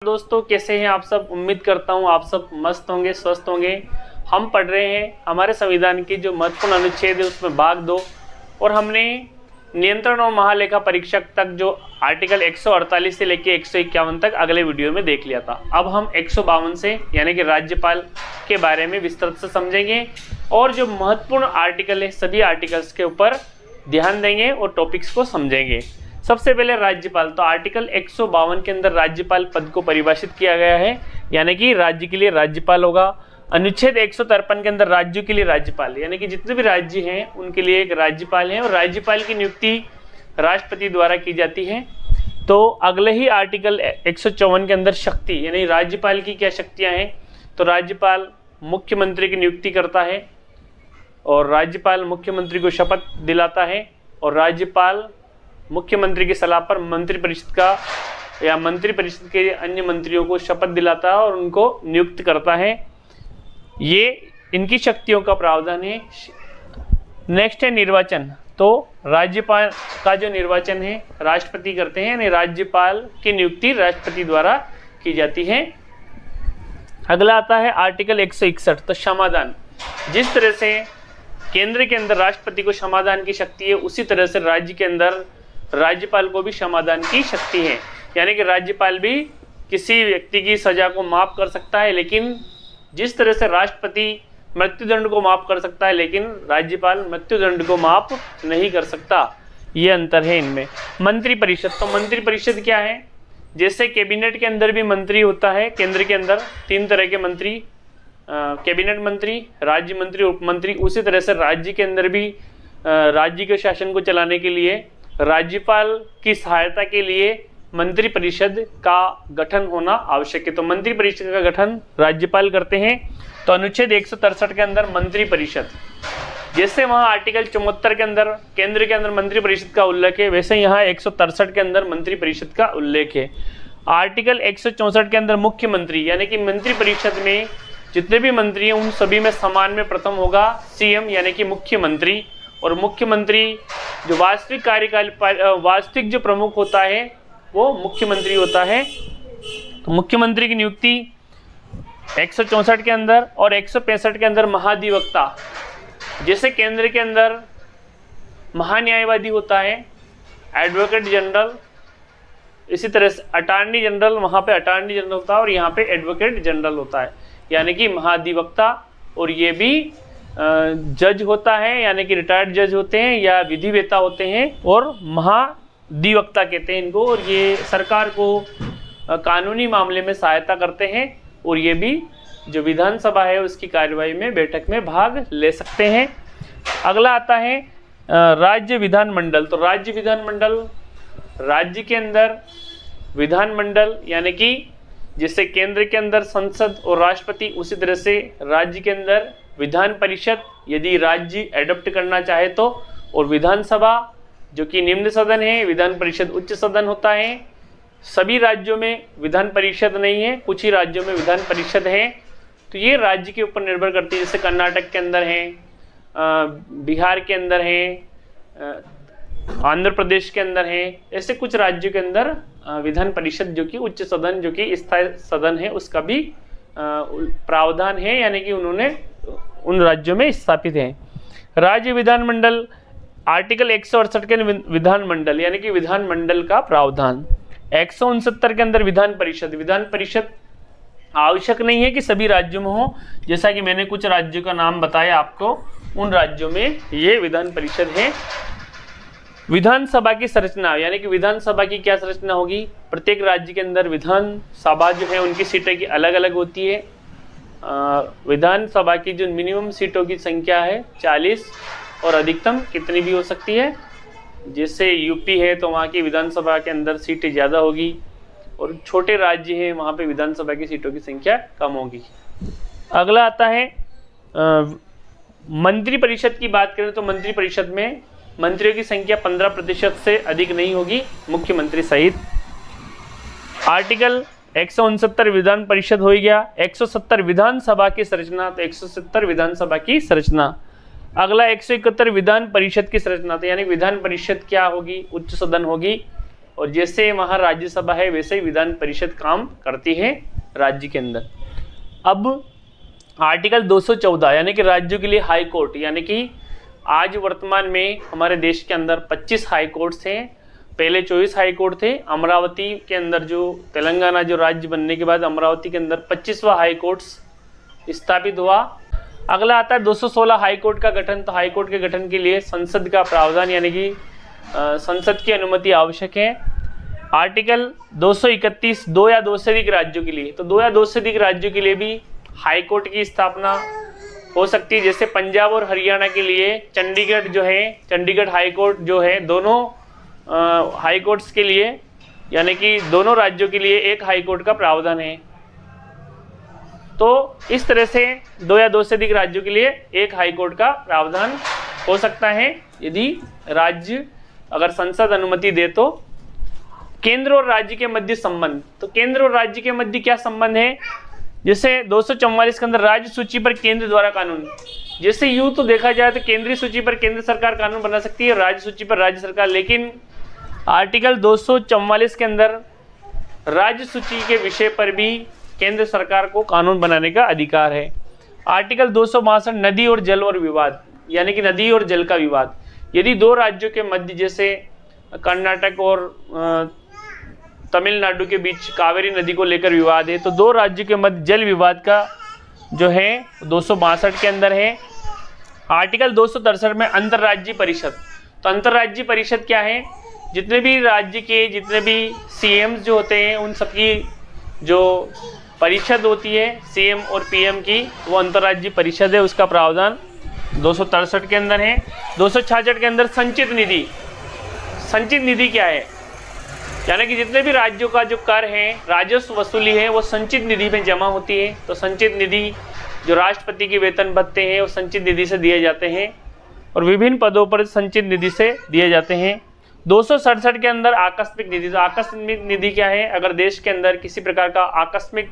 दोस्तों, कैसे हैं आप सब। उम्मीद करता हूं आप सब मस्त होंगे, स्वस्थ होंगे। हम पढ़ रहे हैं हमारे संविधान की जो महत्वपूर्ण अनुच्छेद है उसमें भाग 2, और हमने नियंत्रण और महालेखा परीक्षक तक जो आर्टिकल 148 से लेकर 151 तक अगले वीडियो में देख लिया था। अब हम 152 से यानी कि राज्यपाल के बारे में विस्तृत से समझेंगे और जो महत्वपूर्ण आर्टिकल है सभी आर्टिकल्स के ऊपर ध्यान देंगे और टॉपिक्स को समझेंगे। सबसे पहले राज्यपाल। तो आर्टिकल 152 के अंदर राज्यपाल पद को परिभाषित किया गया है, यानी कि राज्य के लिए राज्यपाल होगा। अनुच्छेद 153 के अंदर राज्यों के लिए राज्यपाल, यानी कि जितने भी राज्य हैं उनके लिए एक राज्यपाल है, और राज्यपाल की नियुक्ति राष्ट्रपति द्वारा की जाती है। तो अगले ही आर्टिकल 154 के अंदर शक्ति, यानी राज्यपाल की क्या शक्तियाँ हैं। तो राज्यपाल मुख्यमंत्री की नियुक्ति करता है, और राज्यपाल मुख्यमंत्री को शपथ दिलाता है, और राज्यपाल मुख्यमंत्री की सलाह पर मंत्रिपरिषद का या मंत्रिपरिषद के अन्य मंत्रियों को शपथ दिलाता है और उनको नियुक्त करता है। ये इनकी शक्तियों का प्रावधान है। नेक्स्ट है निर्वाचन। तो राज्यपाल का जो निर्वाचन है राष्ट्रपति करते हैं, यानी राज्यपाल की नियुक्ति राष्ट्रपति द्वारा की जाती है। अगला आता है आर्टिकल 161। तो क्षमादान। जिस तरह से केंद्र के अंदर राष्ट्रपति को क्षमादान की शक्ति है, उसी तरह से राज्य के अंदर राज्यपाल को भी क्षमादान की शक्ति है, यानी कि राज्यपाल भी किसी व्यक्ति की सजा को माफ कर सकता है, लेकिन जिस तरह से राष्ट्रपति मृत्युदंड को माफ कर सकता है, लेकिन राज्यपाल मृत्युदंड को माफ नहीं कर सकता। ये अंतर है इनमें। मंत्रिपरिषद। तो मंत्रिपरिषद क्या है। जैसे कैबिनेट के अंदर भी मंत्री होता है, केंद्र के अंदर 3 तरह के मंत्री, कैबिनेट मंत्री, राज्य मंत्री, उप मंत्री, उसी तरह से राज्य के अंदर भी राज्य के शासन को चलाने के लिए राज्यपाल की सहायता के लिए मंत्रिपरिषद का गठन होना आवश्यक है। तो मंत्रिपरिषद का गठन राज्यपाल करते हैं। तो अनुच्छेद 163 के अंदर मंत्रिपरिषद, जैसे वहाँ आर्टिकल 74 के अंदर केंद्र के अंदर मंत्रिपरिषद का उल्लेख है, वैसे यहाँ 163 के अंदर मंत्रिपरिषद का उल्लेख है। आर्टिकल 164 के अंदर मुख्यमंत्री, यानी कि मंत्रिपरिषद में जितने भी मंत्री हैं उन सभी में समान में प्रथम होगा सीएम, यानी कि मुख्यमंत्री। और मुख्यमंत्री जो वास्तविक कार्यकाल वास्तविक जो प्रमुख होता है वो मुख्यमंत्री होता है। तो मुख्यमंत्री की नियुक्ति 164 के अंदर और 165 के अंदर महाधिवक्ता, जैसे केंद्र के अंदर महान्यायवादी होता है एडवोकेट जनरल, इसी तरह से अटॉर्नी जनरल, वहाँ पे अटॉर्नी जनरल होता है और यहाँ पे एडवोकेट जनरल होता है, यानी कि महाधिवक्ता। और ये भी जज होता है, यानी कि रिटायर्ड जज होते हैं या विधिवेता होते हैं, और महाधिवक्ता कहते हैं इनको। और ये सरकार को कानूनी मामले में सहायता करते हैं, और ये भी जो विधानसभा है उसकी कार्यवाही में बैठक में भाग ले सकते हैं। अगला आता है राज्य विधानमंडल। तो राज्य विधानमंडल, राज्य के अंदर विधानमंडल, यानी कि जैसे केंद्र के अंदर संसद और राष्ट्रपति, उसी तरह से राज्य के अंदर विधान परिषद यदि राज्य एडॉप्ट करना चाहे तो, और विधानसभा जो कि निम्न सदन है, विधान परिषद उच्च सदन होता है। सभी राज्यों में विधान परिषद नहीं है, कुछ ही राज्यों में विधान परिषद है। तो ये राज्य के ऊपर निर्भर करती है। जैसे कर्नाटक के अंदर है, बिहार के अंदर है, आंध्र प्रदेश के अंदर है, ऐसे कुछ राज्यों के अंदर विधान परिषद जो कि उच्च सदन जो कि स्थायी सदन है उसका भी प्रावधान है, यानी कि उन्होंने उन राज्यों में स्थापित है। राज्य विधानमंडल आर्टिकल 168 के विधानमंडल, यानी कि विधानमंडल का प्रावधान। 169 के अंदर विधान परिषद। विधान परिषद आवश्यक नहीं है कि सभी राज्यों में हो, जैसा कि मैंने कुछ राज्यों का नाम बताया आपको, उन राज्यों में ये विधान परिषद है। विधानसभा की संरचना, यानी कि विधानसभा की क्या संरचना होगी। प्रत्येक राज्य के अंदर विधानसभा जो है उनकी सीटें की अलग अलग होती है। विधानसभा की जो मिनिमम सीटों की संख्या है 40, और अधिकतम कितनी भी हो सकती है। जैसे यूपी है तो वहाँ की विधानसभा के अंदर सीटें ज़्यादा होगी, और छोटे राज्य हैं वहाँ पे विधानसभा की सीटों की संख्या कम होगी। अगला आता है मंत्रिपरिषद की बात करें तो मंत्रिपरिषद में मंत्रियों की संख्या 15% से अधिक नहीं होगी, मुख्यमंत्री सहित। आर्टिकल 169 विधान परिषद हो गया। 170 विधानसभा की संरचना। तो 170 विधानसभा की संरचना। अगला 171 विधान परिषद की संरचना। तो यानी विधान परिषद क्या होगी, उच्च सदन होगी, और जैसे वहाँ राज्यसभा है वैसे ही विधान परिषद काम करती है राज्य के अंदर। अब आर्टिकल 214 यानी कि राज्यों के लिए हाई कोर्ट, यानी कि आज वर्तमान में हमारे देश के अंदर 25 हाई कोर्ट्स हैं। पहले 24 हाई कोर्ट थे। अमरावती के अंदर जो तेलंगाना जो राज्य बनने के बाद अमरावती के अंदर 25वां हाई कोर्ट्स स्थापित हुआ। अगला आता है 216 हाई कोर्ट का गठन। तो हाई कोर्ट के गठन के लिए संसद का प्रावधान यानी कि संसद की अनुमति आवश्यक है। आर्टिकल 231 दो या दो से अधिक राज्यों के लिए, तो दो या दो से अधिक राज्यों के लिए भी हाई कोर्ट की स्थापना हो सकती है। जैसे पंजाब और हरियाणा के लिए चंडीगढ़ जो है, चंडीगढ़ हाई कोर्ट जो है, दोनों हाई कोर्ट्स के लिए यानी कि दोनों राज्यों के लिए एक हाई कोर्ट का प्रावधान है। तो इस तरह से दो या दो से अधिक राज्यों के लिए एक हाई कोर्ट का प्रावधान हो सकता है यदि राज्य अगर संसद अनुमति दे तो। केंद्र और राज्य के मध्य संबंध, तो केंद्र और राज्य के मध्य क्या संबंध है? जैसे 244 के अंदर राज्य सूची पर केंद्र द्वारा कानून, जैसे यूं तो देखा जाए तो केंद्रीय सूची पर केंद्र सरकार कानून बना सकती है, राज्य सूची पर राज्य सरकार, लेकिन आर्टिकल 244 के अंदर राज्य सूची के विषय पर भी केंद्र सरकार को कानून बनाने का अधिकार है। आर्टिकल 262 नदी और जल और विवाद, यानी कि नदी और जल का विवाद। यदि दो राज्यों के मध्य जैसे कर्नाटक और तमिलनाडु के बीच कावेरी नदी को लेकर विवाद है, तो दो राज्यों के मध्य जल विवाद का जो है 262 के अंदर है। आर्टिकल 263 में अंतर्राज्यीय परिषद, तो अंतर्राज्यीय परिषद क्या है? जितने भी राज्य के जितने भी सीएम्स जो होते हैं उन सबकी जो परिषद होती है सीएम और पीएम की, वो अंतर्राज्यीय परिषद है, उसका प्रावधान 263 के अंदर है। 266 के अंदर संचित निधि, संचित निधि क्या है? यानी कि जितने भी राज्यों का जो कर है, राजस्व वसूली है, वो संचित निधि में जमा होती है। तो संचित निधि जो राष्ट्रपति के वेतन भत्ते हैं वो संचित निधि से दिए जाते हैं और विभिन्न पदों पर संचित निधि से दिए जाते हैं। 267 के अंदर आकस्मिक निधि, तो आकस्मिक निधि क्या है? अगर देश के अंदर किसी प्रकार का आकस्मिक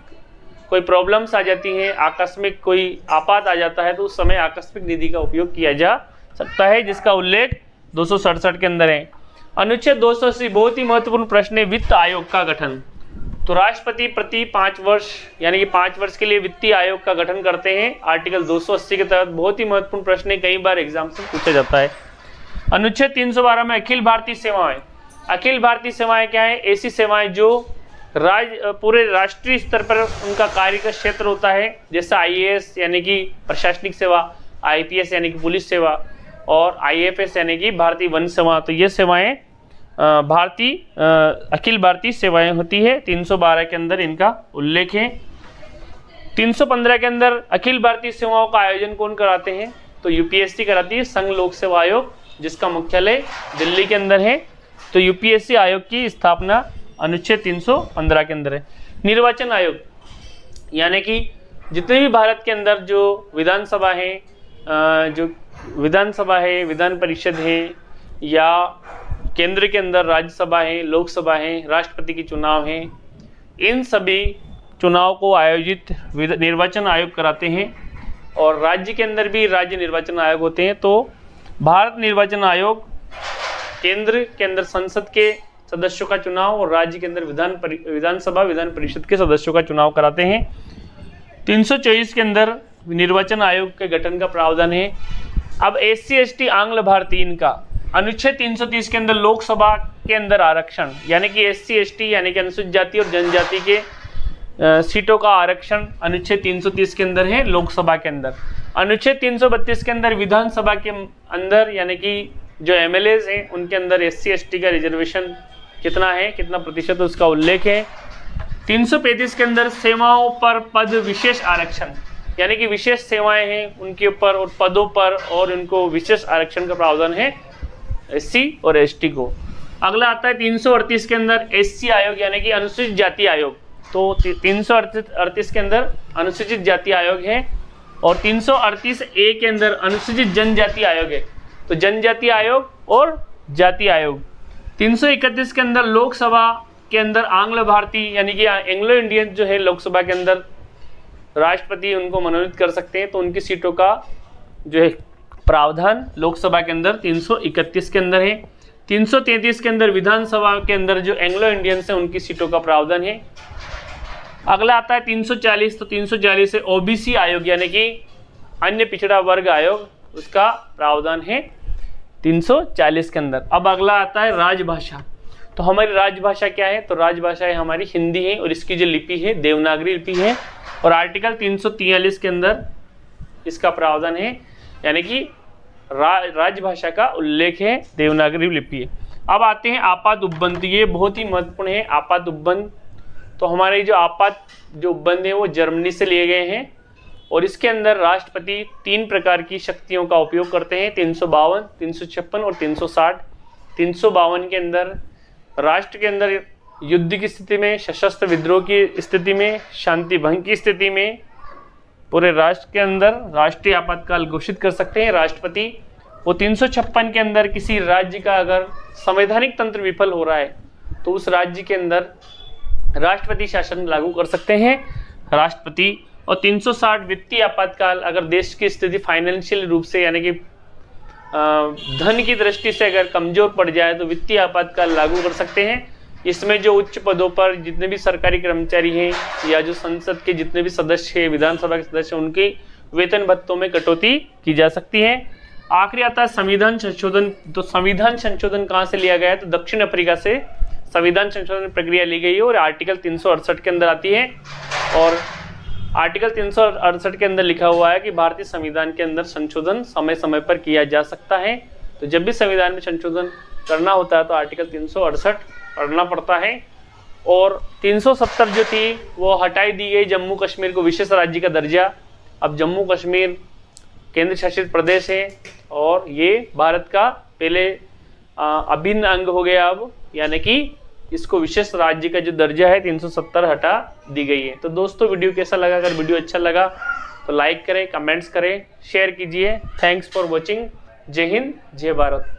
कोई प्रॉब्लम्स आ जाती है, आकस्मिक कोई आपात आ जाता है, तो उस समय आकस्मिक निधि का उपयोग किया जा सकता है, जिसका उल्लेख 267 के अंदर है। अनुच्छेद 280 बहुत ही महत्वपूर्ण प्रश्न है, वित्त आयोग का गठन। तो राष्ट्रपति प्रति 5 वर्ष यानी कि 5 वर्ष के लिए वित्तीय आयोग का गठन करते हैं। आर्टिकल 280 के तहत बहुत ही महत्वपूर्ण प्रश्न है, कई बार एग्जाम से पूछा जाता है। अनुच्छेद 312 में अखिल भारतीय सेवाएं, अखिल भारतीय सेवाएं क्या है? ऐसी सेवाएं जो पूरे राष्ट्रीय स्तर पर उनका कार्य का क्षेत्र होता है, जैसे आईएएस यानी कि प्रशासनिक सेवा, आईपीएस यानी कि पुलिस सेवा और आईएफएस यानी कि भारतीय वन सेवा। तो ये सेवाएं भारतीय अखिल भारतीय सेवाएं होती है। 312 के अंदर इनका उल्लेख है। 315 के अंदर अखिल भारतीय सेवाओं का आयोजन कौन कराते हैं? तो यूपीएससी कराती है, संघ लोक सेवा आयोग, जिसका मुख्यालय दिल्ली के अंदर है। तो यूपीएससी आयोग की स्थापना अनुच्छेद 315 के अंदर है। निर्वाचन आयोग यानी कि जितने भी भारत के अंदर जो विधानसभा है, जो विधानसभा है, विधान परिषद है, या केंद्र के अंदर राज्यसभा है, लोकसभा है, राष्ट्रपति की चुनाव है, इन सभी चुनाव को आयोजित निर्वाचन आयोग कराते हैं। और राज्य के अंदर भी राज्य निर्वाचन आयोग होते हैं। तो भारत निर्वाचन आयोग केंद्र के अंदर संसद के सदस्यों का चुनाव और राज्य के अंदर विधानसभा विधान परिषद के सदस्यों का चुनाव कराते हैं। 324 के अंदर निर्वाचन आयोग के गठन का प्रावधान है। अब SC ST आंग्ल भारतीय, इनका अनुच्छेद 330 के अंदर लोकसभा के अंदर आरक्षण, यानी कि SC ST यानी कि अनुसूचित जाति और जनजाति के सीटों का आरक्षण अनुच्छेद 330 के अंदर है लोकसभा के अंदर। अनुच्छेद 332 के अंदर विधानसभा के अंदर यानी कि जो MLAs हैं उनके अंदर SC ST का रिजर्वेशन कितना है, कितना प्रतिशत, उसका उल्लेख है। 335 के अंदर सेवाओं पर पद विशेष आरक्षण, यानी कि विशेष सेवाएं हैं उनके ऊपर और पदों पर और उनको विशेष आरक्षण का प्रावधान है SC और ST को। अगला आता है 338 के अंदर SC आयोग यानी कि अनुसूचित जाति आयोग। तो 338 के अंदर अनुसूचित जाति आयोग है और 338A के अंदर अनुसूचित जनजाति आयोग है। तो जनजाति आयोग और जाति आयोग। 331 के अंदर लोकसभा के अंदर आंग्ल भारतीय यानी कि एंग्लो इंडियन जो है लोकसभा के अंदर राष्ट्रपति उनको मनोनीत कर सकते हैं, तो उनकी सीटों का जो है प्रावधान लोकसभा के अंदर 331 के अंदर है। 333 के अंदर विधानसभा के अंदर जो एंग्लो इंडियंस है उनकी सीटों का प्रावधान है। अगला आता है 340, तो 340 है ओबीसी आयोग यानी कि अन्य पिछड़ा वर्ग आयोग, उसका प्रावधान है 340 के अंदर। अब अगला आता है राजभाषा। तो हमारी राजभाषा क्या है? तो राजभाषा है हमारी हिंदी है और इसकी जो लिपि है देवनागरी लिपि है और आर्टिकल 343 के अंदर इसका प्रावधान है यानी कि राजभाषा का उल्लेख है, देवनागरी लिपि है। अब आते हैं आपात उपबंध। ये बहुत ही महत्वपूर्ण है आपात उपबंध। तो हमारे जो आपात जो उपबंध है वो जर्मनी से लिए गए हैं और इसके अंदर राष्ट्रपति 3 प्रकार की शक्तियों का उपयोग करते हैं, 352, 356 और 360। 352 के अंदर राष्ट्र के अंदर युद्ध की स्थिति में, सशस्त्र विद्रोह की स्थिति में, शांति भंग की स्थिति में पूरे राष्ट्र के अंदर राष्ट्रीय आपातकाल घोषित कर सकते हैं राष्ट्रपति। वो 356 के अंदर किसी राज्य का अगर संवैधानिक तंत्र विफल हो रहा है तो उस राज्य के अंदर राष्ट्रपति शासन लागू कर सकते हैं राष्ट्रपति। और 360 वित्तीय आपातकाल, अगर देश की स्थिति फाइनेंशियल रूप से यानी कि धन की दृष्टि से अगर कमजोर पड़ जाए तो वित्तीय आपातकाल लागू कर सकते हैं। इसमें जो उच्च पदों पर जितने भी सरकारी कर्मचारी हैं या जो संसद के जितने भी सदस्य हैं, विधानसभा के सदस्य, उनके वेतन भत्तों में कटौती की जा सकती है। आखिरी आता है संविधान संशोधन। तो संविधान संशोधन कहाँ से लिया गया है? तो दक्षिण अफ्रीका से संविधान संशोधन प्रक्रिया ली गई है और आर्टिकल 368 के अंदर आती है। और आर्टिकल 368 के अंदर लिखा हुआ है कि भारतीय संविधान के अंदर संशोधन समय समय पर किया जा सकता है। तो जब भी संविधान में संशोधन करना होता है तो आर्टिकल 368 पढ़ना पड़ता है। और 370 जो थी वो हटाई दी गई, जम्मू कश्मीर को विशेष राज्य का दर्जा। अब जम्मू कश्मीर केंद्र शासित प्रदेश है और ये भारत का पहले अभिन्न अंग हो गया अब, यानी कि इसको विशेष राज्य का जो दर्जा है 370 हटा दी गई है। तो दोस्तों वीडियो कैसा लगा? अगर वीडियो अच्छा लगा तो लाइक करें, कमेंट्स करें, शेयर कीजिए। Thanks for watching. जय हिंद, जय भारत।